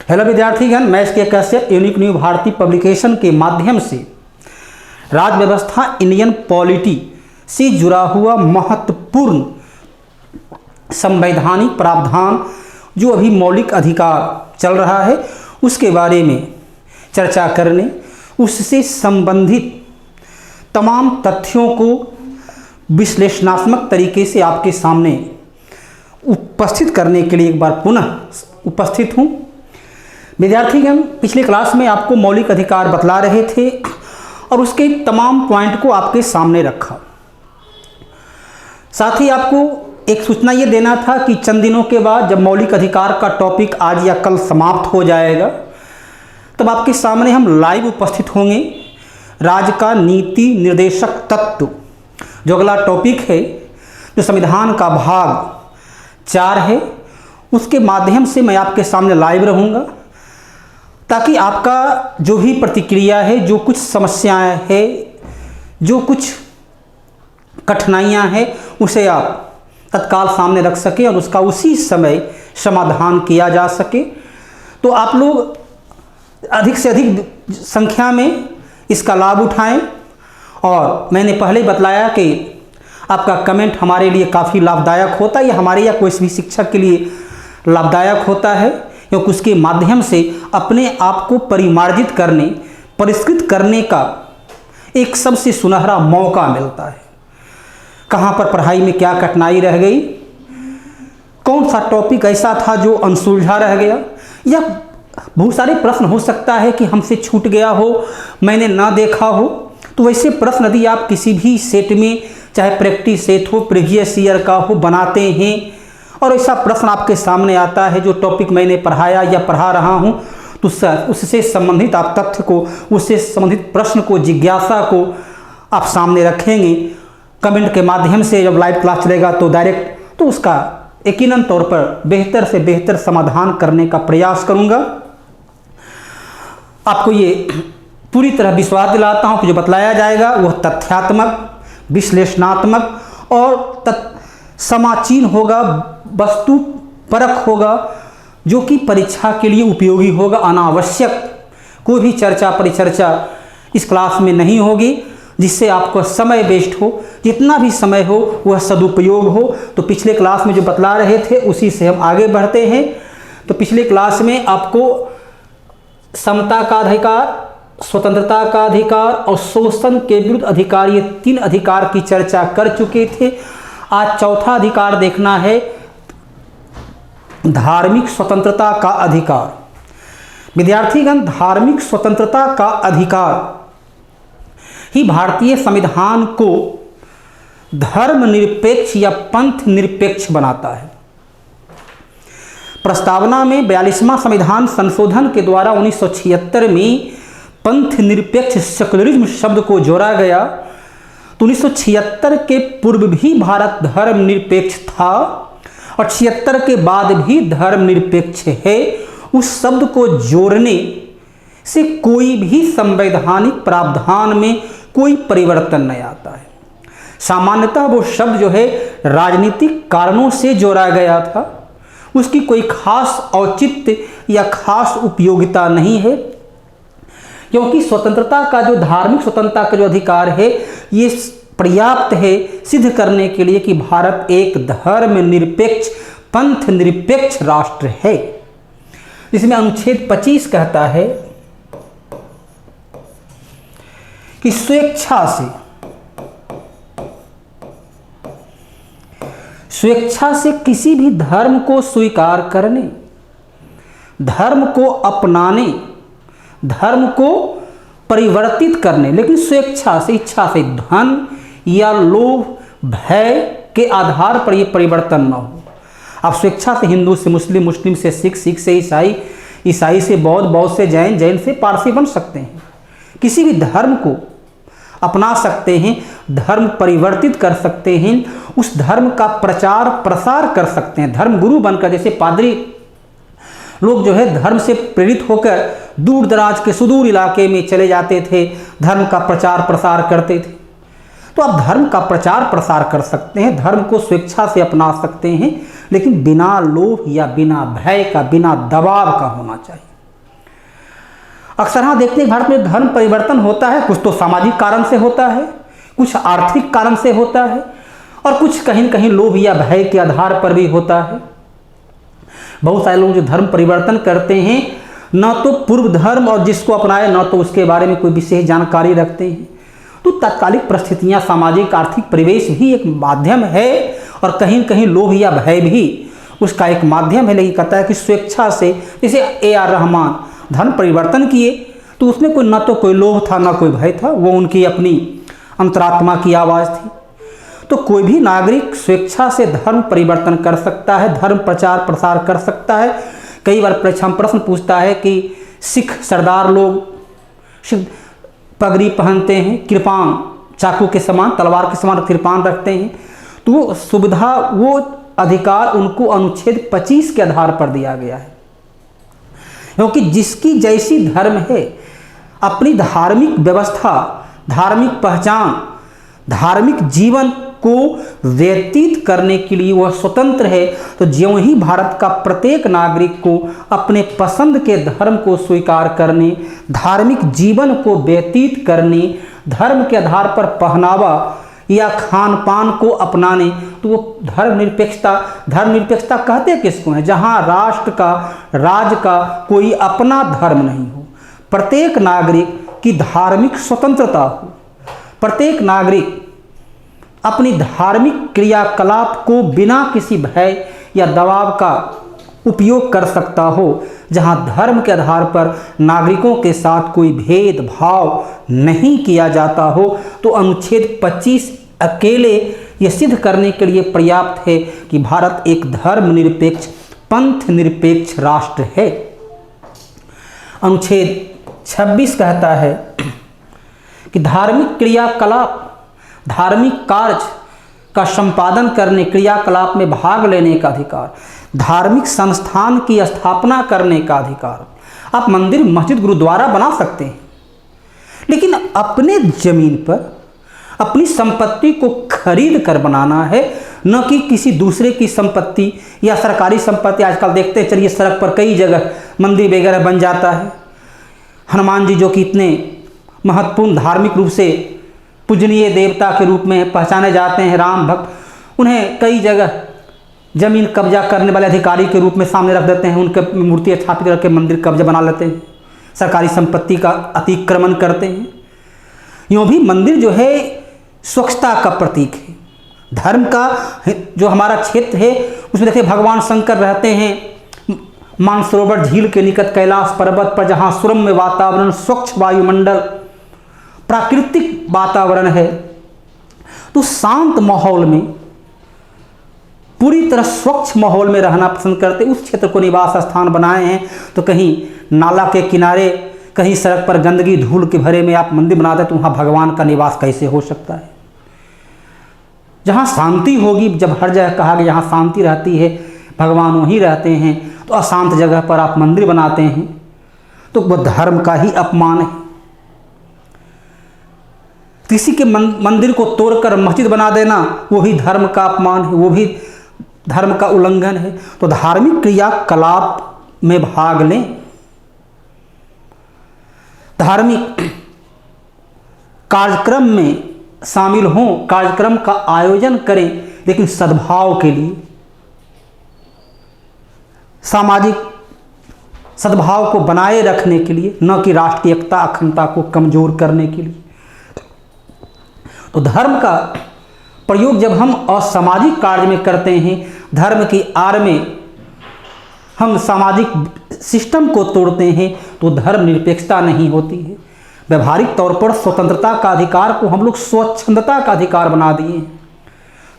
Hello विद्यार्थीगण, मैं इसके Kashyap unique new भारतीय पब्लिकेशन के माध्यम से राज्य व्यवस्था इंडियन पॉलिटी से जुड़ा हुआ महत्वपूर्ण संवैधानिक प्रावधान जो अभी मौलिक अधिकार चल रहा है उसके बारे में चर्चा करने, उससे संबंधित तमाम तथ्यों को विश्लेषणात्मक तरीके से आपके सामने उपस्थित करने के लिए एक बार पुनः उपस्थित हूँ। विद्यार्थीगण, पिछले क्लास में आपको मौलिक अधिकार बतला रहे थे और उसके तमाम पॉइंट को आपके सामने रखा। साथ ही आपको एक सूचना ये देना था कि चंद दिनों के बाद जब मौलिक अधिकार का टॉपिक आज या कल समाप्त हो जाएगा तब आपके सामने हम लाइव उपस्थित होंगे। राज्य का नीति निर्देशक तत्व जो अगला टॉपिक है, जो संविधान का भाग 4 है, उसके माध्यम से मैं आपके सामने लाइव रहूँगा ताकि आपका जो भी प्रतिक्रिया है, जो कुछ समस्याएं हैं, जो कुछ कठिनाइयां हैं, उसे आप तत्काल सामने रख सकें और उसका उसी समय समाधान किया जा सके। तो आप लोग अधिक से अधिक संख्या में इसका लाभ उठाएं। और मैंने पहले ही बतलाया कि आपका कमेंट हमारे लिए काफ़ी लाभदायक होता है, या हमारे या कोई भी शिक्षक के लिए लाभदायक होता है, क्योंकि उसके माध्यम से अपने आप को परिमार्जित करने, परिष्कृत करने का एक सबसे सुनहरा मौका मिलता है। कहाँ पर पढ़ाई में क्या कठिनाई रह गई, कौन सा टॉपिक ऐसा था जो अनसुलझा रह गया, या बहुत सारे प्रश्न हो सकता है कि हमसे छूट गया हो, मैंने ना देखा हो। तो वैसे प्रश्न यदि आप किसी भी सेट में, चाहे प्रैक्टिस सेट हो, प्रीवियस ईयर का हो, बनाते हैं और ऐसा प्रश्न आपके सामने आता है जो टॉपिक मैंने पढ़ाया या पढ़ा रहा हूं, तो उससे संबंधित आप तथ्य को, उससे संबंधित प्रश्न को, जिज्ञासा को आप सामने रखेंगे कमेंट के माध्यम से। जब लाइव क्लास चलेगा तो डायरेक्ट, तो उसका यकीनन तौर पर बेहतर से बेहतर समाधान करने का प्रयास करूंगा। आपको ये पूरी तरह विश्वास दिलाता हूं कि जो बतलाया जाएगा वह तथ्यात्मक, विश्लेषणात्मक और समाचीन होगा, वस्तु परक होगा, जो कि परीक्षा के लिए उपयोगी होगा। अनावश्यक कोई भी चर्चा परिचर्चा इस क्लास में नहीं होगी जिससे आपको समय वेस्ट हो। जितना भी समय हो वह सदुपयोग हो। तो पिछले क्लास में जो बतला रहे थे उसी से हम आगे बढ़ते हैं। तो पिछले क्लास में आपको समता का अधिकार, स्वतंत्रता का अधिकार और शोषण के विरुद्ध अधिकार, ये 3 अधिकार की चर्चा कर चुके थे। आज चौथा अधिकार देखना है, धार्मिक स्वतंत्रता का अधिकार। विद्यार्थीगण, धार्मिक स्वतंत्रता का अधिकार ही भारतीय संविधान को धर्मनिरपेक्ष या पंथ निरपेक्ष बनाता है। प्रस्तावना में 42वां संविधान संशोधन के द्वारा 1976 में पंथ निरपेक्ष सेकुलरिज्म शब्द को जोड़ा गया। तो 1976 के पूर्व भी भारत धर्मनिरपेक्ष था और 76 के बाद भी धर्मनिरपेक्ष है। उस शब्द को जोड़ने से कोई भी संवैधानिक प्रावधान में कोई परिवर्तन नहीं आता है। सामान्यतः वो शब्द जो है राजनीतिक कारणों से जोड़ा गया था, उसकी कोई खास औचित्य या खास उपयोगिता नहीं है, क्योंकि स्वतंत्रता का जो, धार्मिक स्वतंत्रता का जो अधिकार है, ये पर्याप्त है सिद्ध करने के लिए कि भारत एक धर्मनिरपेक्ष, पंथ निरपेक्ष राष्ट्र है। जिसमें अनुच्छेद 25 कहता है कि स्वेच्छा से किसी भी धर्म को स्वीकार करने, धर्म को अपनाने, धर्म को परिवर्तित करने, लेकिन स्वेच्छा से, इच्छा से, धन या लोभ, भय के आधार पर यह परिवर्तन न हो। आप स्वेच्छा से हिंदू से मुस्लिम, मुस्लिम से सिख, सिख से ईसाई, ईसाई से बौद्ध, बौद्ध से जैन, जैन से पारसी बन सकते हैं। किसी भी धर्म को अपना सकते हैं, धर्म परिवर्तित कर सकते हैं, उस धर्म का प्रचार प्रसार कर सकते हैं। धर्म गुरु बनकर, जैसे पादरी लोग जो है धर्म से प्रेरित होकर दूर दराज के सुदूर इलाके में चले जाते थे, धर्म का प्रचार प्रसार करते थे। तो आप धर्म का प्रचार प्रसार कर सकते हैं, धर्म को स्वेच्छा से अपना सकते हैं, लेकिन बिना लोभ या बिना भय का, बिना दबाव का होना चाहिए। अक्सर हाँ देखते हैं भारत में धर्म परिवर्तन होता है, कुछ तो सामाजिक कारण से होता है, कुछ आर्थिक कारण से होता है, और कुछ कहीं न कहीं लोभ या भय के आधार पर भी होता है। बहुत सारे लोग जो धर्म परिवर्तन करते हैं, न तो पूर्व धर्म और जिसको अपनाए न तो उसके बारे में कोई विशेष जानकारी रखते हैं। तो तात्कालिक परिस्थितियां, सामाजिक आर्थिक परिवेश भी एक माध्यम है, और कहीं न कहीं लोभ या भय भी उसका एक माध्यम है। लेकिन कहता है कि स्वेच्छा से, जैसे A.R. रहमान धर्म परिवर्तन किए तो उसमें कोई न तो कोई लोभ था न कोई भय था, वो उनकी अपनी अंतरात्मा की आवाज़ थी। तो कोई भी नागरिक स्वेच्छा से धर्म परिवर्तन कर सकता है, धर्म प्रचार प्रसार कर सकता है। कई बार प्रश्न पूछता है कि सिख सरदार लोग पगड़ी पहनते हैं, कृपान चाकू के समान, तलवार के समान कृपान रखते हैं, तो वो सुविधा, वो अधिकार उनको अनुच्छेद 25 के आधार पर दिया गया है। क्योंकि जिसकी जैसी धर्म है, अपनी धार्मिक व्यवस्था, धार्मिक पहचान, धार्मिक जीवन को व्यतीत करने के लिए वह स्वतंत्र है। तो ज्यों ही भारत का प्रत्येक नागरिक को अपने पसंद के धर्म को स्वीकार करने, धार्मिक जीवन को व्यतीत करने, धर्म के आधार पर पहनावा या खान पान को अपनाने, तो वो धर्मनिरपेक्षता कहते किसको है? जहाँ राष्ट्र का, राज्य का कोई अपना धर्म नहीं हो, प्रत्येक नागरिक की धार्मिक स्वतंत्रता हो, प्रत्येक नागरिक अपनी धार्मिक क्रियाकलाप को बिना किसी भय या दबाव का उपयोग कर सकता हो, जहां धर्म के आधार पर नागरिकों के साथ कोई भेदभाव नहीं किया जाता हो, तो अनुच्छेद 25 अकेले ये सिद्ध करने के लिए पर्याप्त है कि भारत एक धर्मनिरपेक्ष, पंथ निरपेक्ष राष्ट्र है। अनुच्छेद 26 कहता है कि धार्मिक क्रियाकलाप, धार्मिक कार्य का संपादन करने, क्रियाकलाप में भाग लेने का अधिकार, धार्मिक संस्थान की स्थापना करने का अधिकार। आप मंदिर, मस्जिद, गुरुद्वारा बना सकते हैं, लेकिन अपने जमीन पर अपनी संपत्ति को खरीद कर बनाना है, न कि किसी दूसरे की संपत्ति या सरकारी संपत्ति। आजकल देखते हैं, चलिए सड़क पर कई जगह मंदिर वगैरह बन जाता है। हनुमान जी जो कि इतने महत्वपूर्ण धार्मिक रूप से पूजनीय देवता के रूप में पहचाने जाते हैं, राम भक्त, उन्हें कई जगह जमीन कब्जा करने वाले अधिकारी के रूप में सामने रख देते हैं, उनके मूर्ति स्थापित करके मंदिर कब्जा बना लेते हैं, सरकारी संपत्ति का अतिक्रमण करते हैं। यूँ भी मंदिर जो है स्वच्छता का प्रतीक है। धर्म का जो हमारा क्षेत्र है उसमें देखिए भगवान शंकर रहते हैं मानसरोवर झील के निकट कैलाश पर्वत पर, जहाँ सुरम्य वातावरण, स्वच्छ वायुमंडल, प्राकृतिक वातावरण है। तो शांत माहौल में, पूरी तरह स्वच्छ माहौल में रहना पसंद करते, उस क्षेत्र को निवास स्थान बनाए हैं। तो कहीं नाला के किनारे, कहीं सड़क पर गंदगी धूल के भरे में आप मंदिर बनाते तो वहाँ भगवान का निवास कैसे हो सकता है? जहाँ शांति होगी, जब हर जगह कहा कि यहाँ शांति रहती है, भगवान वहीं रहते हैं, तो अशांत जगह पर आप मंदिर बनाते हैं तो वह धर्म का ही अपमान है। किसी के मंदिर को तोड़कर मस्जिद बना देना वो भी धर्म का अपमान है, वो भी धर्म का उल्लंघन है। तो धार्मिक क्रियाकलाप में भाग लें, धार्मिक कार्यक्रम में शामिल हों, कार्यक्रम का आयोजन करें, लेकिन सद्भाव के लिए, सामाजिक सद्भाव को बनाए रखने के लिए, न कि राष्ट्रीय एकता अखंडता को कमजोर करने के लिए। तो धर्म का प्रयोग जब हम असामाजिक कार्य में करते हैं, धर्म की आड़ में हम सामाजिक सिस्टम को तोड़ते हैं, तो धर्मनिरपेक्षता नहीं होती है। व्यवहारिक तौर पर स्वतंत्रता का अधिकार को हम लोग स्वच्छंदता का अधिकार बना दिए हैं।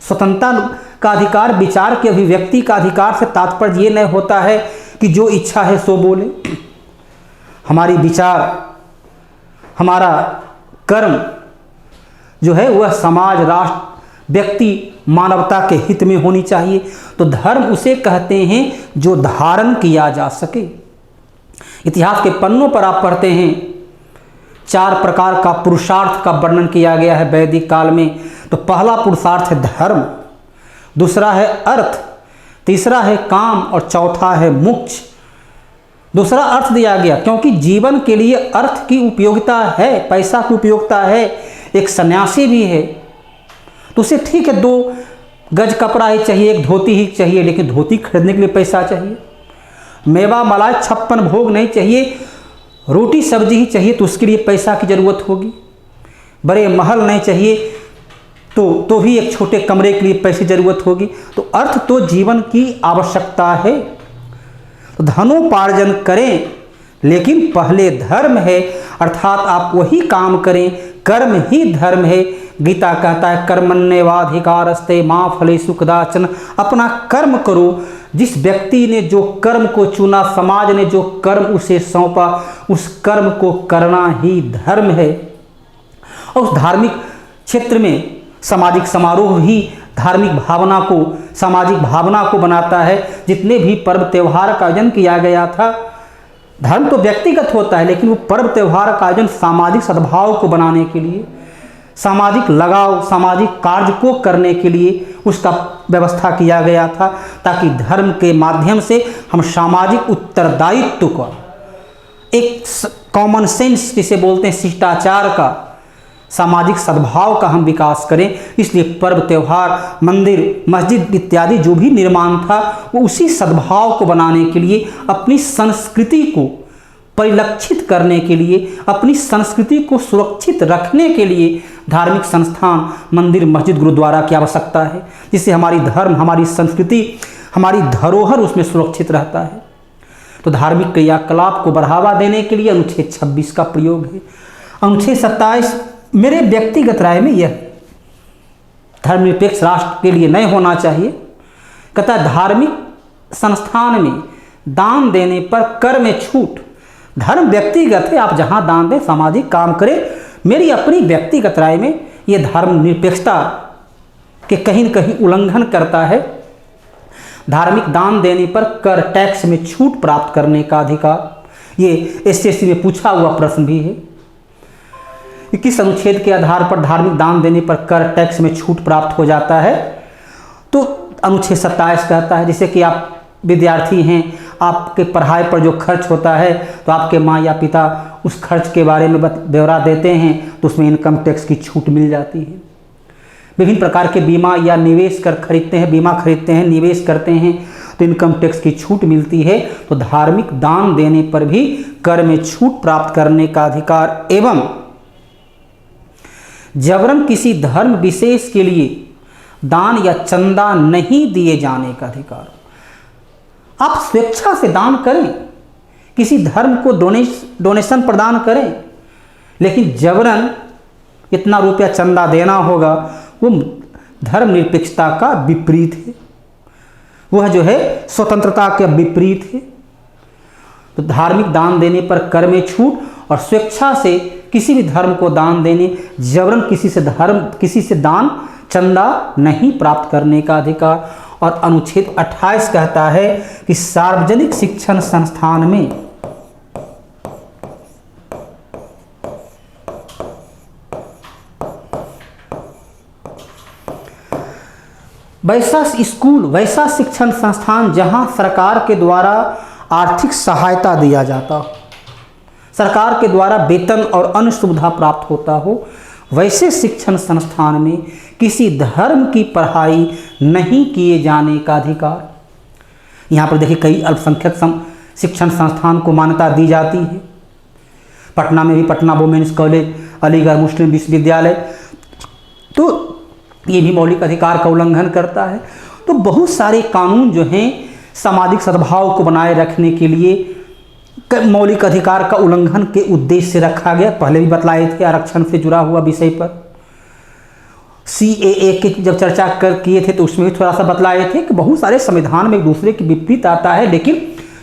स्वतंत्रता का अधिकार, विचार के अभिव्यक्ति का अधिकार से तात्पर्य ये नहीं होता है कि जो इच्छा है सो बोले। हमारी विचार, हमारा कर्म जो है वह समाज, राष्ट्र, व्यक्ति, मानवता के हित में होनी चाहिए। तो धर्म उसे कहते हैं जो धारण किया जा सके। इतिहास के पन्नों पर आप पढ़ते हैं 4 प्रकार का पुरुषार्थ का वर्णन किया गया है वैदिक काल में। तो पहला पुरुषार्थ है धर्म, दूसरा है अर्थ, तीसरा है काम और चौथा है मोक्ष। दूसरा अर्थ दिया गया, क्योंकि जीवन के लिए अर्थ की उपयोगिता है, पैसा की उपयोगिता है। एक सन्यासी भी है तो उसे ठीक है 2 गज कपड़ा ही चाहिए, एक धोती ही चाहिए, लेकिन धोती खरीदने के लिए पैसा चाहिए। मेवा मलाई 56 भोग नहीं चाहिए, रोटी सब्जी ही चाहिए तो उसके लिए पैसा की ज़रूरत होगी। बड़े महल नहीं चाहिए तो भी एक छोटे कमरे के लिए पैसे की ज़रूरत होगी। तो अर्थ तो जीवन की आवश्यकता है। तो धनोपार्जन करें, लेकिन पहले धर्म है, अर्थात आप वही काम करें, कर्म ही धर्म है। गीता कहता है कर्मण्येवाधिकारस्ते मा फलेषु कदाचन। अपना कर्म करो। जिस व्यक्ति ने जो कर्म को चुना, समाज ने जो कर्म उसे सौंपा, उस कर्म को करना ही धर्म है। और उस धार्मिक क्षेत्र में सामाजिक समारोह ही धार्मिक भावना को, सामाजिक भावना को बनाता है। जितने भी पर्व त्यौहार का आयोजन किया गया था, धर्म तो व्यक्तिगत होता है, लेकिन वो पर्व त्यौहार का आयोजन सामाजिक सद्भाव को बनाने के लिए, सामाजिक लगाव, सामाजिक कार्य को करने के लिए उसका व्यवस्था किया गया था, ताकि धर्म के माध्यम से हम सामाजिक उत्तरदायित्व का, एक कॉमन सेंस जिसे बोलते हैं शिष्टाचार का, सामाजिक सद्भाव का हम विकास करें। इसलिए पर्व त्यौहार, मंदिर मस्जिद इत्यादि जो भी निर्माण था वो उसी सद्भाव को बनाने के लिए, अपनी संस्कृति को परिलक्षित करने के लिए, अपनी संस्कृति को सुरक्षित रखने के लिए धार्मिक संस्थान, मंदिर मस्जिद गुरुद्वारा की आवश्यकता है, जिससे हमारी धर्म, हमारी संस्कृति, हमारी धरोहर उसमें सुरक्षित रहता है। तो धार्मिक क्रियाकलाप को बढ़ावा देने के लिए अनुच्छेद 26 का प्रयोग है। अनुच्छेद 27 मेरे व्यक्तिगत राय में यह धर्मनिरपेक्ष राष्ट्र के लिए नहीं होना चाहिए। कहता है धार्मिक संस्थान में दान देने पर कर में छूट। धर्म व्यक्तिगत है, आप जहां दान दें, सामाजिक काम करें। मेरी अपनी व्यक्तिगत राय में यह धर्मनिरपेक्षता के कहीं न कहीं उल्लंघन करता है। धार्मिक दान देने पर कर टैक्स में छूट प्राप्त करने का अधिकार, ये एसएससी में पूछा हुआ प्रश्न भी है। किस अनुच्छेद के आधार पर धार्मिक दान देने पर कर टैक्स में छूट प्राप्त हो जाता है? तो अनुच्छेद 27 कहता है, जैसे कि आप विद्यार्थी हैं, आपके पढ़ाई पर जो खर्च होता है तो आपके माँ या पिता उस खर्च के बारे में ब्यौरा देते हैं, तो उसमें इनकम टैक्स की छूट मिल जाती है। विभिन्न प्रकार के बीमा या निवेश कर खरीदते हैं, बीमा खरीदते हैं, निवेश करते हैं तो इनकम टैक्स की छूट मिलती है। तो धार्मिक दान देने पर भी कर में छूट प्राप्त करने का अधिकार एवं जबरन किसी धर्म विशेष के लिए दान या चंदा नहीं दिए जाने का अधिकार। आप स्वेच्छा से दान करें, किसी धर्म को डोनेशन प्रदान करें, लेकिन जबरन इतना रुपया चंदा देना होगा, वो धर्मनिरपेक्षता का विपरीत है, वह जो है स्वतंत्रता के विपरीत है। तो धार्मिक दान देने पर कर में छूट और स्वेच्छा से किसी भी धर्म को दान देने, जबरन किसी से दान चंदा नहीं प्राप्त करने का अधिकार। और अनुच्छेद 28 कहता है कि सार्वजनिक शिक्षण संस्थान में वैसा स्कूल, वैसा शिक्षण संस्थान जहां सरकार के द्वारा आर्थिक सहायता दिया जाता हो, सरकार के द्वारा वेतन और अन्य सुविधा प्राप्त होता हो, वैसे शिक्षण संस्थान में किसी धर्म की पढ़ाई नहीं किए जाने का अधिकार। यहाँ पर देखिए कई अल्पसंख्यक शिक्षण संस्थान को मान्यता दी जाती है। पटना में भी पटना वुमेन्स कॉलेज, अलीगढ़ मुस्लिम विश्वविद्यालय, तो ये भी मौलिक अधिकार का उल्लंघन करता है। तो बहुत सारे कानून जो हैं सामाजिक सद्भाव को बनाए रखने के लिए मौलिक अधिकार का उल्लंघन के उद्देश्य से रखा गया। पहले भी बतलाए थे आरक्षण से जुड़ा हुआ विषय पर, CAA की जब चर्चा किए थे तो उसमें भी थोड़ा सा बतलाए थे कि बहुत सारे संविधान में एक दूसरे के विपरीत आता है, लेकिन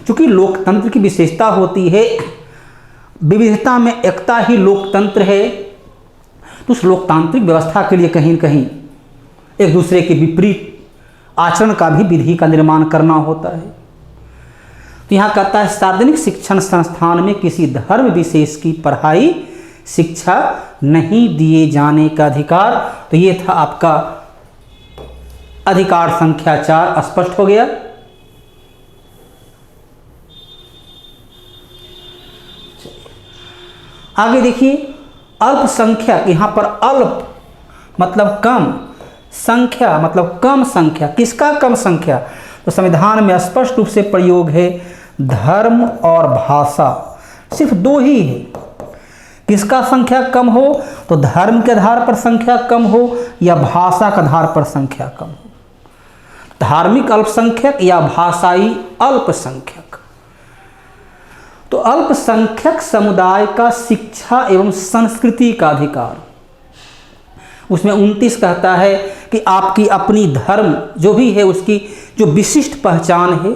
चूंकि लोकतंत्र की विशेषता होती है, विविधता में एकता ही लोकतंत्र है, तो उस लोकतांत्रिक व्यवस्था के लिए कहीं न कहीं एक दूसरे के विपरीत आचरण का भी विधि का निर्माण करना होता है। तो यहाँ कहता है सार्वजनिक शिक्षण संस्थान में किसी धर्म विशेष की पढ़ाई शिक्षा नहीं दिए जाने का अधिकार। तो ये था आपका अधिकार संख्या 4, स्पष्ट हो गया। आगे देखिए, अल्पसंख्यक, यहाँ पर अल्प मतलब कम, संख्या मतलब कम संख्या। किसका कम संख्या? तो संविधान में स्पष्ट रूप से प्रयोग है धर्म और भाषा, सिर्फ दो ही है। किसका संख्या कम हो? तो धर्म के आधार पर संख्या कम हो या भाषा के आधार पर संख्या कम हो। धार्मिक अल्पसंख्यक या भाषाई अल्पसंख्यक। तो अल्पसंख्यक समुदाय का शिक्षा एवं संस्कृति का अधिकार, उसमें 29 कहता है कि आपकी अपनी धर्म जो भी है उसकी जो विशिष्ट पहचान है,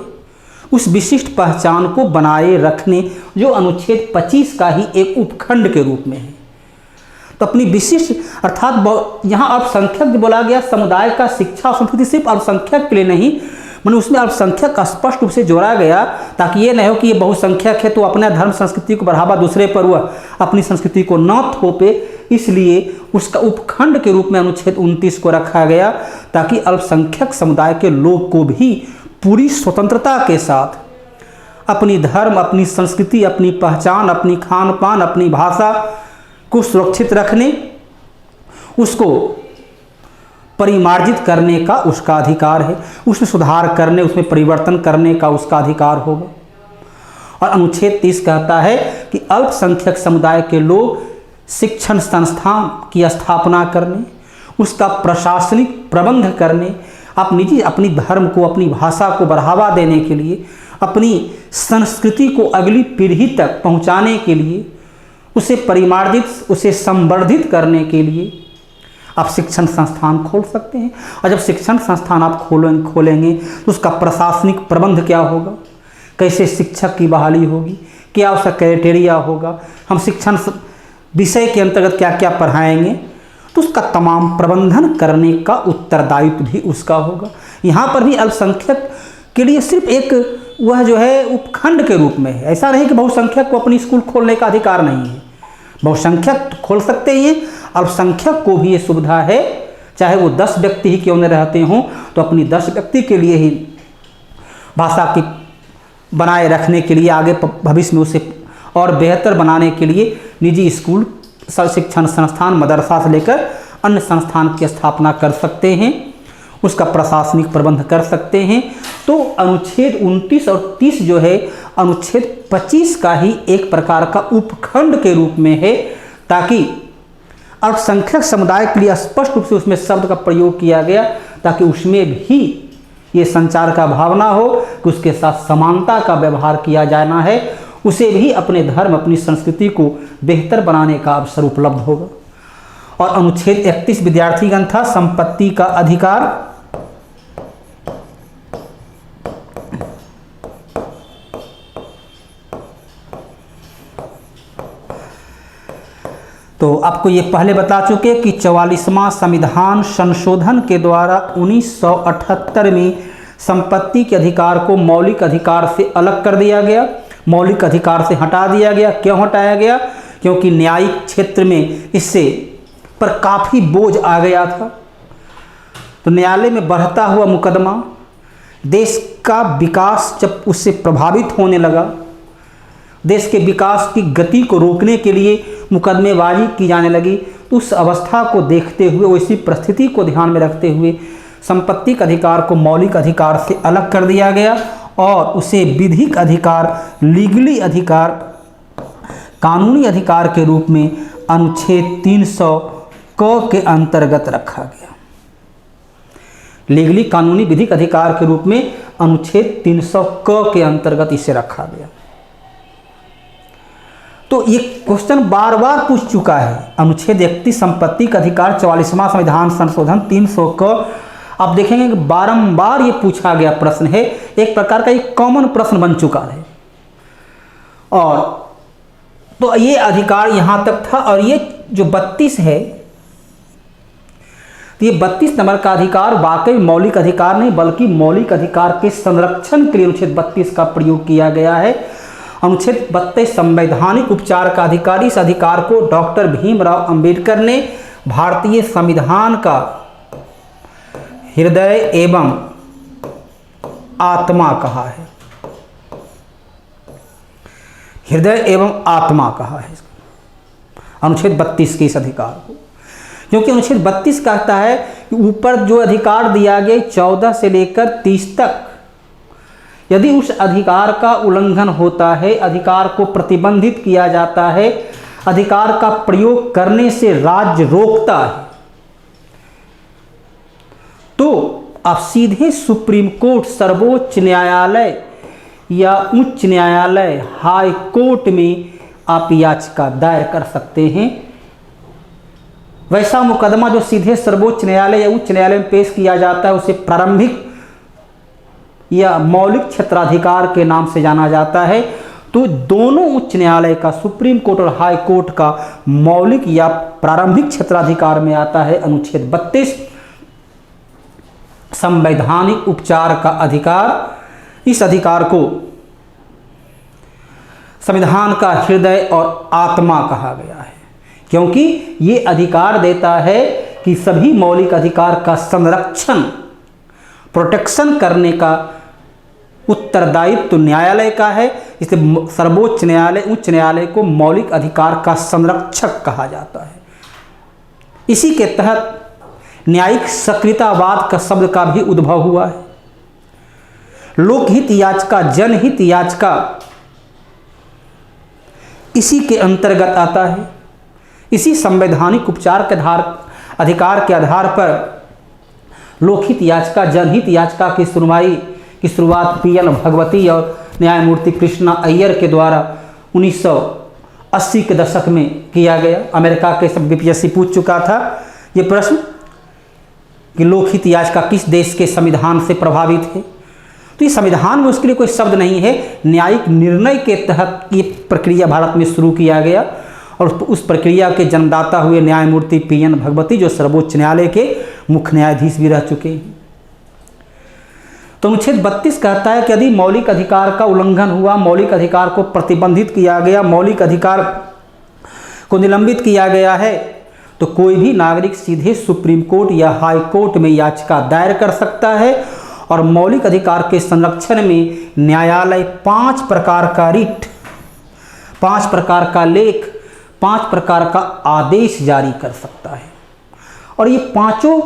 उस विशिष्ट पहचान को बनाए रखने, जो अनुच्छेद 25 का ही एक उपखंड के रूप में है। तो अपनी विशिष्ट, अर्थात यहाँ अल्पसंख्यक जो बोला गया, समुदाय का शिक्षा और संस्कृति सिर्फ अल्पसंख्यक के लिए नहीं, मैंने उसमें अल्पसंख्यक स्पष्ट रूप से जोड़ा गया, ताकि ये नहीं हो कि ये बहुसंख्यक है तो अपने धर्म संस्कृति को बढ़ावा दूसरे पर वह अपनी संस्कृति को न थोपे, इसलिए उसका उपखंड के रूप में अनुच्छेद 29 को रखा गया, ताकि अल्पसंख्यक समुदाय के लोग को भी पूरी स्वतंत्रता के साथ अपनी धर्म, अपनी संस्कृति, अपनी पहचान, अपनी खान पान, अपनी भाषा को सुरक्षित रखने, उसको परिमार्जित करने का उसका अधिकार है, उसमें सुधार करने, उसमें परिवर्तन करने का उसका अधिकार होगा। और अनुच्छेद 30 कहता है कि अल्पसंख्यक समुदाय के लोग शिक्षण संस्थान की स्थापना करने, उसका प्रशासनिक प्रबंध करने, अपनी धर्म को, अपनी भाषा को बढ़ावा देने के लिए, अपनी संस्कृति को अगली पीढ़ी तक पहुंचाने के लिए, उसे परिमार्जित, उसे संवर्धित करने के लिए आप शिक्षण संस्थान खोल सकते हैं। और जब शिक्षण संस्थान आप खोलेंगे तो उसका प्रशासनिक प्रबंध क्या होगा, कैसे शिक्षक की बहाली होगी, क्या उसका क्राइटेरिया होगा, हम शिक्षण विषय के अंतर्गत क्या क्या पढ़ाएंगे, तो उसका तमाम प्रबंधन करने का उत्तरदायित्व भी उसका होगा। यहाँ पर भी अल्पसंख्यक के लिए सिर्फ एक वह जो है उपखंड के रूप में है। ऐसा नहीं कि बहुसंख्यक को अपनी स्कूल खोलने का अधिकार नहीं है, बहुसंख्यक खोल सकते हैं, अल्पसंख्यक को भी ये सुविधा है, चाहे वो 10 व्यक्ति ही क्यों न रहते हों, तो अपनी 10 व्यक्ति के लिए ही भाषा की बनाए रखने के लिए, आगे भविष्य में उसे और बेहतर बनाने के लिए निजी स्कूल, शिक्षण संस्थान, मदरसा से लेकर अन्य संस्थान की स्थापना कर सकते हैं, उसका प्रशासनिक प्रबंध कर सकते हैं। तो अनुच्छेद 29 और 30 जो है अनुच्छेद 25 का ही एक प्रकार का उपखंड के रूप में है, ताकि अल्पसंख्यक समुदाय के लिए स्पष्ट रूप से उसमें शब्द का प्रयोग किया गया, ताकि उसमें भी ये संचार का भावना हो कि उसके साथ समानता का व्यवहार किया जाना है, उसे भी अपने धर्म, अपनी संस्कृति को बेहतर बनाने का अवसर उपलब्ध होगा। और अनुच्छेद 31 विद्यार्थीगण था, संपत्ति का अधिकार। तो आपको ये पहले बता चुके कि 44वां संविधान संशोधन के द्वारा 1978 में संपत्ति के अधिकार को मौलिक अधिकार से अलग कर दिया गया, मौलिक अधिकार से हटा दिया गया। क्यों हटाया गया? क्योंकि न्यायिक क्षेत्र में इससे पर काफ़ी बोझ आ गया था। तो न्यायालय में बढ़ता हुआ मुकदमा, देश का विकास जब उससे प्रभावित होने लगा, देश के विकास की गति को रोकने के लिए मुकदमेबाजी की जाने लगी, तो उस अवस्था को देखते हुए, वैसी परिस्थिति को ध्यान में रखते हुए संपत्ति के अधिकार को मौलिक अधिकार से अलग कर दिया गया और उसे विधिक अधिकार, लीगली अधिकार, कानूनी अधिकार के रूप में अनुच्छेद 300 क के अंतर्गत रखा गया। लीगली, कानूनी, विधिक अधिकार के रूप में अनुच्छेद 300 क के अंतर्गत इसे रखा गया। तो ये क्वेश्चन बार बार पूछ चुका है। अनुच्छेद 31 संपत्ति का अधिकार, 44वां संविधान संशोधन 300 क, आप देखेंगे कि बारंबार ये पूछा गया प्रश्न है, एक प्रकार का एक कॉमन प्रश्न बन चुका है। और तो ये अधिकार यहाँ तक था। और ये जो 32 है, तो ये 32 नंबर का अधिकार वाकई मौलिक अधिकार नहीं, बल्कि मौलिक अधिकार के संरक्षण के लिए अनुच्छेद 32 का प्रयोग किया गया है। अनुच्छेद 32 संवैधानिक उपचार का अधिकार, इस अधिकार को डॉक्टर भीमराव अंबेडकर ने भारतीय संविधान का हृदय एवं आत्मा कहा है। हृदय एवं आत्मा कहा है। अनुच्छेद 32 के इस अधिकार को, क्योंकि अनुच्छेद 32 कहता है कि ऊपर जो अधिकार दिया गया 14 से लेकर 30 तक, यदि उस अधिकार का उल्लंघन होता है, अधिकार को प्रतिबंधित किया जाता है, अधिकार का प्रयोग करने से राज्य रोकता है, तो आप सीधे सुप्रीम कोर्ट, सर्वोच्च न्यायालय या उच्च न्यायालय, हाई कोर्ट में आप याचिका दायर कर सकते हैं। वैसा मुकदमा जो सीधे सर्वोच्च न्यायालय या उच्च न्यायालय में पेश किया जाता है उसे प्रारंभिक या मौलिक क्षेत्राधिकार के नाम से जाना जाता है। तो दोनों उच्च न्यायालय का, सुप्रीम कोर्ट और हाई कोर्ट का मौलिक या प्रारंभिक क्षेत्राधिकार में आता है अनुच्छेद 32, संवैधानिक उपचार का अधिकार। इस अधिकार को संविधान का हृदय और आत्मा कहा गया है, क्योंकि ये अधिकार देता है कि सभी मौलिक अधिकार का संरक्षण, प्रोटेक्शन करने का उत्तरदायित्व तो न्यायालय का है। इसलिए सर्वोच्च न्यायालय, उच्च न्यायालय को मौलिक अधिकार का संरक्षक कहा जाता है। इसी के तहत न्यायिक सक्रियतावाद का शब्द का भी उद्भव हुआ है। लोकहित याचिका, जनहित याचिका इसी के अंतर्गत आता है। इसी संवैधानिक उपचार के अधिकार के आधार पर लोकहित याचिका, जनहित याचिका की सुनवाई की शुरुआत पीएन भगवती और न्यायमूर्ति कृष्णा अय्यर के द्वारा 1980 के दशक में किया गया। अमेरिका के सब बीपीएससी पूछ चुका था ये प्रश्न कि लोकहित याचिका किस देश के संविधान से प्रभावित है। तो ये संविधान में उसके लिए कोई शब्द नहीं है, न्यायिक निर्णय के तहत ये प्रक्रिया भारत में शुरू किया गया और उस प्रक्रिया के जन्मदाता हुए न्यायमूर्ति पीएन भगवती, जो सर्वोच्च न्यायालय के मुख्य न्यायाधीश भी रह चुके हैं। तो अनुच्छेद 32 कहता है कि यदि मौलिक अधिकार का उल्लंघन हुआ, मौलिक अधिकार को प्रतिबंधित किया गया, मौलिक अधिकार को निलंबित किया गया है, तो कोई भी नागरिक सीधे सुप्रीम कोर्ट या हाई कोर्ट में याचिका दायर कर सकता है और मौलिक अधिकार के संरक्षण में न्यायालय 5 प्रकार का रिट, 5 प्रकार का लेख, 5 प्रकार का आदेश जारी कर सकता है। और ये पांचों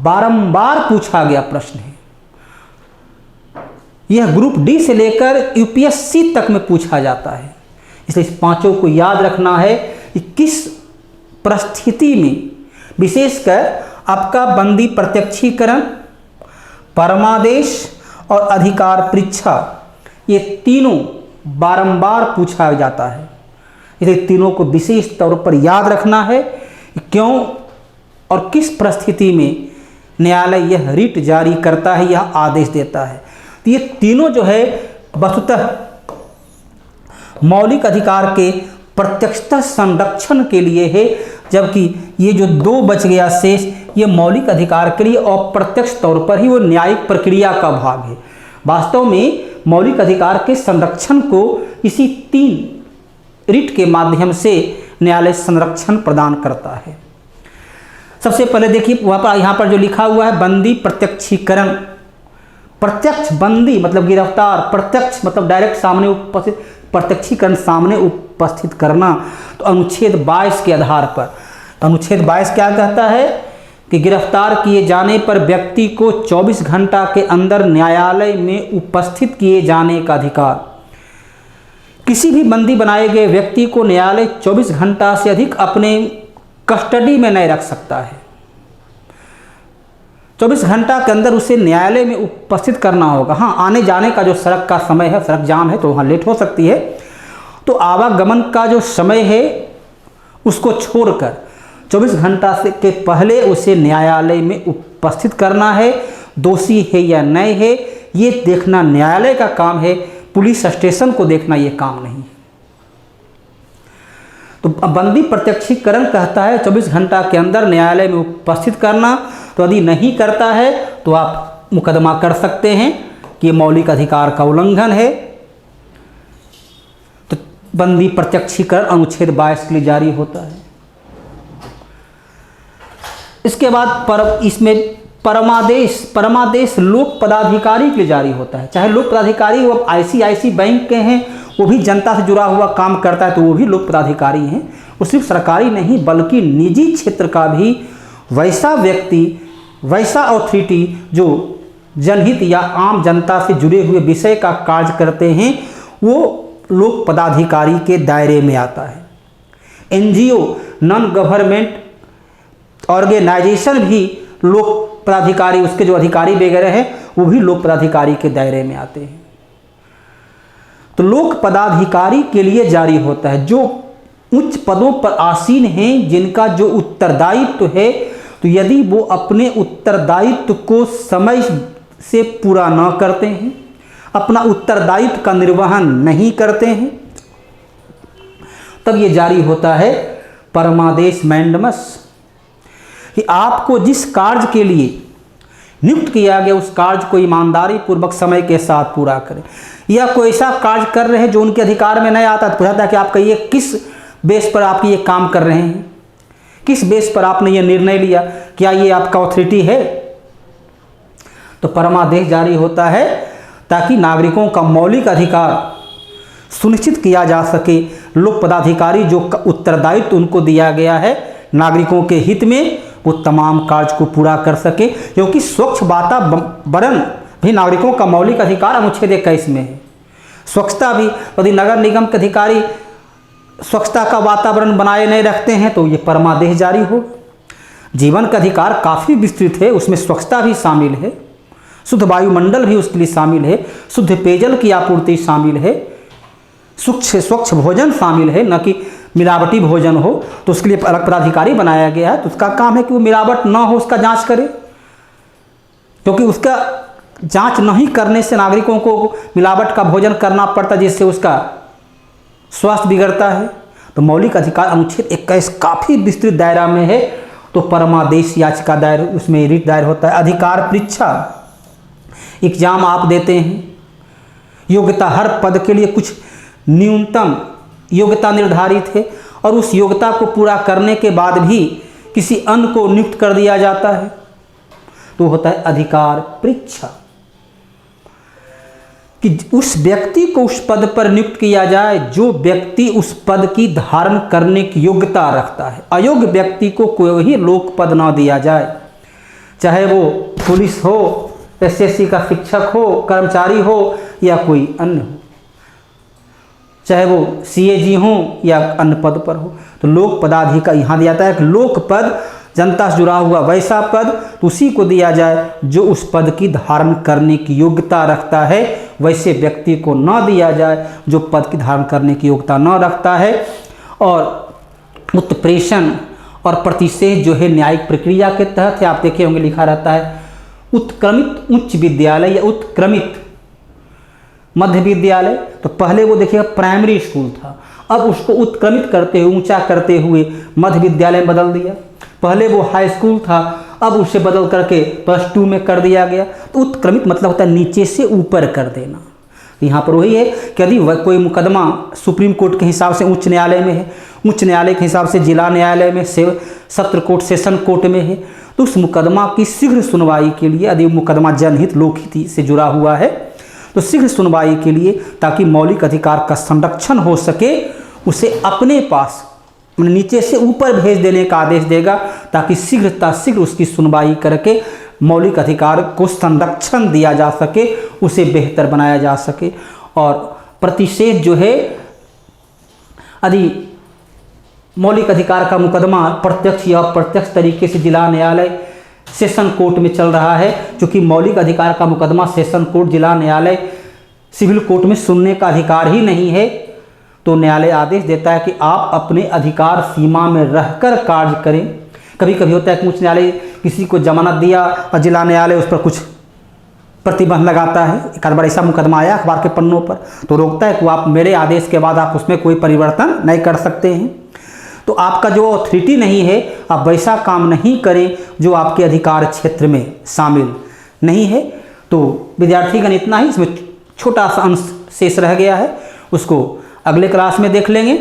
बारंबार पूछा गया प्रश्न है। यह ग्रुप डी से लेकर यूपीएससी तक में पूछा जाता है। इसलिए इस पांचों को याद रखना है कि किस परिस्थिति में, विशेषकर आपका बंदी प्रत्यक्षीकरण, परमादेश और अधिकार परीक्षा, ये तीनों बारंबार पूछा जाता है। इसलिए तीनों को विशेष तौर पर याद रखना है कि क्यों और किस परिस्थिति में न्यायालय यह रिट जारी करता है, यह आदेश देता है। तो ये तीनों जो है वस्तुतः मौलिक अधिकार के प्रत्यक्षतः संरक्षण के लिए है, जबकि ये जो 2 बच गया शेष, ये मौलिक अधिकार के लिए अप्रत्यक्ष तौर पर ही वो न्यायिक प्रक्रिया का भाग है। वास्तव में मौलिक अधिकार के संरक्षण को इसी 3 रिट के माध्यम से न्यायालय संरक्षण प्रदान करता है। सबसे पहले देखिए यहाँ पर जो लिखा हुआ है बंदी प्रत्यक्षीकरण। प्रत्यक्ष बंदी मतलब गिरफ्तार, प्रत्यक्ष मतलब डायरेक्ट सामने उपस्थित, प्रत्यक्षीकरण सामने उपस्थित करना। तो अनुच्छेद 22 के आधार पर, तो अनुच्छेद 22 क्या कहता है कि गिरफ्तार किए जाने पर व्यक्ति को 24 घंटा के अंदर न्यायालय में उपस्थित किए जाने का अधिकार। किसी भी बंदी बनाए गए व्यक्ति को न्यायालय 24 घंटा से अधिक अपने कस्टडी में नहीं रख सकता है। 24 घंटा के अंदर उसे न्यायालय में उपस्थित करना होगा। हाँ, आने जाने का जो सड़क का समय है, सड़क जाम है तो वहाँ लेट हो सकती है, तो आवागमन का जो समय है उसको छोड़कर 24 घंटा से के पहले उसे न्यायालय में उपस्थित करना है। दोषी है या नहीं है ये देखना न्यायालय का काम है, पुलिस स्टेशन को देखना ये काम नहीं है। तो बंदी प्रत्यक्षीकरण कहता है 24 घंटा के अंदर न्यायालय में उपस्थित करना। तो यदि नहीं करता है तो आप मुकदमा कर सकते हैं कि ये मौलिक अधिकार का उल्लंघन है। तो बंदी प्रत्यक्षीकरण अनुच्छेद 22 के लिए जारी होता है। इसके बाद इसमें परमादेश लोक पदाधिकारी के लिए जारी होता है। चाहे लोक पदाधिकारी वो आईसीआईसी बैंक के हैं, वो भी जनता से जुड़ा हुआ काम करता है, तो वो भी लोक पदाधिकारी हैं, वो सिर्फ सरकारी नहीं बल्कि निजी क्षेत्र का भी वैसा व्यक्ति, वैसा अथॉरिटी जो जनहित या आम जनता से जुड़े हुए विषय का कार्य करते हैं, वो लोक पदाधिकारी के दायरे में आता है। एनजीओ, नॉन गवर्नमेंट ऑर्गेनाइजेशन भी लोक पदाधिकारी, उसके जो अधिकारी वगैरह हैं वो भी लोक पदाधिकारी के दायरे में आते हैं। तो लोक पदाधिकारी के लिए जारी होता है जो उच्च पदों पर आसीन हैं, जिनका जो उत्तरदायित्व है, तो यदि वो अपने उत्तरदायित्व को समय से पूरा न करते हैं, अपना उत्तरदायित्व का निर्वहन नहीं करते हैं, तब ये जारी होता है परमादेश मैंडमस, कि आपको जिस कार्य के लिए नियुक्त किया गया उस कार्य को ईमानदारी पूर्वक समय के साथ पूरा करें। या कोई ऐसा कार्य कर रहे हैं जो उनके अधिकार में नहीं आता, तो पूछा था कि आपका ये किस बेस पर आप ये काम कर रहे हैं, किस बेस पर आपने ये निर्णय लिया, क्या ये आपका अथॉरिटी है? तो परमादेश जारी होता है ताकि नागरिकों का मौलिक अधिकार सुनिश्चित किया जा सके। लोक पदाधिकारी जो उत्तरदायित्व उनको दिया गया है नागरिकों के हित में, वो तमाम कार्य को पूरा कर सके, क्योंकि स्वच्छ वातावरण भी नागरिकों का मौलिक अधिकार अनुच्छेद 21 में है। स्वच्छता भी, यदि नगर निगम के अधिकारी स्वच्छता का वातावरण बनाए नहीं रखते हैं तो ये परमादेश जारी हो। जीवन का अधिकार काफ़ी विस्तृत है, उसमें स्वच्छता भी शामिल है, शुद्ध वायुमंडल भी उसके लिए शामिल है, शुद्ध पेयजल की आपूर्ति शामिल है, स्वच्छ भोजन शामिल है, न कि मिलावटी भोजन हो, तो उसके लिए अलग पदाधिकारी बनाया गया है। तो उसका काम है कि वो मिलावट ना हो उसका जांच करे, क्योंकि उसका जांच नहीं करने से नागरिकों को मिलावट का भोजन करना पड़ता, जिससे उसका स्वास्थ्य बिगड़ता है। तो मौलिक अधिकार अनुच्छेद 21 काफ़ी विस्तृत दायरा में है, तो परमादेश याचिका दायर, उसमें रिट दायर होता है। अधिकार परीक्षा, एग्जाम आप देते हैं, योग्यता, हर पद के लिए कुछ न्यूनतम योग्यता निर्धारित है, और उस योग्यता को पूरा करने के बाद भी किसी अन्य को नियुक्त कर दिया जाता है, तो होता है अधिकार परीक्षा, कि उस व्यक्ति को उस पद पर नियुक्त किया जाए जो व्यक्ति उस पद की धारण करने की योग्यता रखता है। अयोग्य व्यक्ति को कोई ही लोक पद ना दिया जाए, चाहे वो पुलिस हो, एसएससी का शिक्षक हो, कर्मचारी हो या कोई अन्य हो, चाहे वो सीएजी हो या अन्य पद पर हो। तो लोक पदाधिकारी यहाँ दिया जाता है कि लोक पद, जनता से जुड़ा हुआ वैसा पद, तो उसी को दिया जाए जो उस पद की धारण करने की योग्यता रखता है, वैसे व्यक्ति को न दिया जाए जो पद की धारण करने की योग्यता न रखता है। और उत्प्रेषण और प्रतिषेध जो है न्यायिक प्रक्रिया के तहत है। आप देखे होंगे लिखा रहता है उत्क्रमित उच्च विद्यालय या उत्क्रमित मध्य विद्यालय, तो पहले वो देखिएगा प्राइमरी स्कूल था, अब उसको उत्क्रमित करते हुए, ऊंचा करते हुए मध्य विद्यालय में बदल दिया। पहले वो हाई स्कूल था, अब उसे बदल करके +2 में कर दिया गया। तो उत्क्रमित मतलब होता है नीचे से ऊपर कर देना। यहाँ पर वही है कि यदि कोई मुकदमा सुप्रीम कोर्ट के हिसाब से उच्च न्यायालय में है, उच्च न्यायालय के हिसाब से जिला न्यायालय में, सत्र कोर्ट, सेशन कोर्ट में है, तो उस मुकदमा की शीघ्र सुनवाई के लिए, यदि मुकदमा जनहित लोकहित से जुड़ा हुआ है, तो शीघ्र सुनवाई के लिए, ताकि मौलिक अधिकार का संरक्षण हो सके, उसे अपने पास नीचे से ऊपर भेज देने का आदेश देगा, ताकि शीघ्र उसकी सुनवाई करके मौलिक अधिकार को संरक्षण दिया जा सके, उसे बेहतर बनाया जा सके। और प्रतिषेध जो है, यदि मौलिक अधिकार का मुकदमा प्रत्यक्ष या अप्रत्यक्ष तरीके से जिला न्यायालय, सेशन कोर्ट में चल रहा है, क्योंकि मौलिक अधिकार का मुकदमा सेशन कोर्ट, जिला न्यायालय, सिविल कोर्ट में सुनने का अधिकार ही नहीं है, तो न्यायालय आदेश देता है कि आप अपने अधिकार सीमा में रहकर कार्य करें। कभी कभी होता है कि उच्च न्यायालय किसी को जमानत दिया और जिला न्यायालय उस पर कुछ प्रतिबंध लगाता है। एक आध बार ऐसा मुकदमा आया अखबार के पन्नों पर, तो रोकता है कि आप मेरे आदेश के बाद आप उसमें कोई परिवर्तन नहीं कर सकते हैं। तो आपका जो अथॉरिटी नहीं है, आप वैसा काम नहीं करें जो आपके अधिकार क्षेत्र में शामिल नहीं है। तो विद्यार्थीगण इतना ही, इसमें छोटा सा अंश शेष रह गया है, उसको अगले क्लास में देख लेंगे।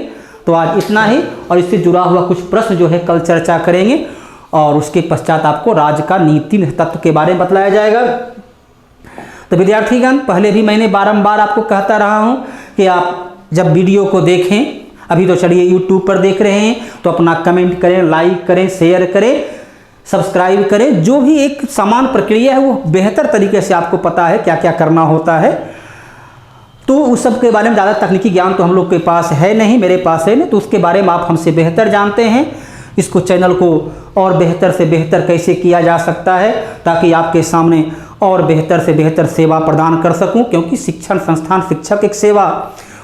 तो आज इतना ही, और इससे जुड़ा हुआ कुछ प्रश्न जो है कल चर्चा करेंगे, और उसके पश्चात आपको राज्य का नीति तत्व के बारे में बतलाया जाएगा। तो विद्यार्थीगण, पहले भी मैंने बारंबार आपको कहता रहा हूँ कि आप जब वीडियो को देखें, अभी तो चलिए यूट्यूब पर देख रहे हैं तो अपना कमेंट करें, लाइक करें, शेयर करें, सब्सक्राइब करें। जो भी एक समान प्रक्रिया है वो बेहतर तरीके से आपको पता है क्या क्या करना होता है। तो उस सब के बारे में ज़्यादा तकनीकी ज्ञान तो हम लोग के पास है नहीं, मेरे पास है नहीं, तो उसके बारे में आप हमसे बेहतर जानते हैं। इसको चैनल को और बेहतर से बेहतर कैसे किया जा सकता है ताकि आपके सामने और बेहतर से बेहतर सेवा प्रदान कर सकूं, क्योंकि शिक्षण संस्थान शिक्षक एक सेवा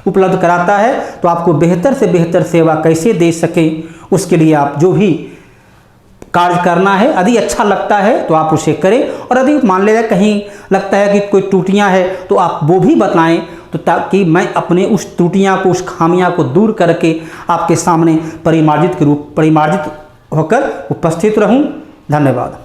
उपलब्ध कराता है। तो आपको बेहतर से बेहतर सेवा कैसे दे सकें, उसके लिए आप जो भी कार्य करना है, यदि अच्छा लगता है तो आप उसे करें, और यदि मान लीजिए कहीं लगता है कि कोई त्रुटियां है तो आप वो भी बताएं, तो ताकि मैं अपने उस त्रुटियां को, उस खामियां को दूर करके आपके सामने परिमार्जित होकर उपस्थित रहूं। धन्यवाद।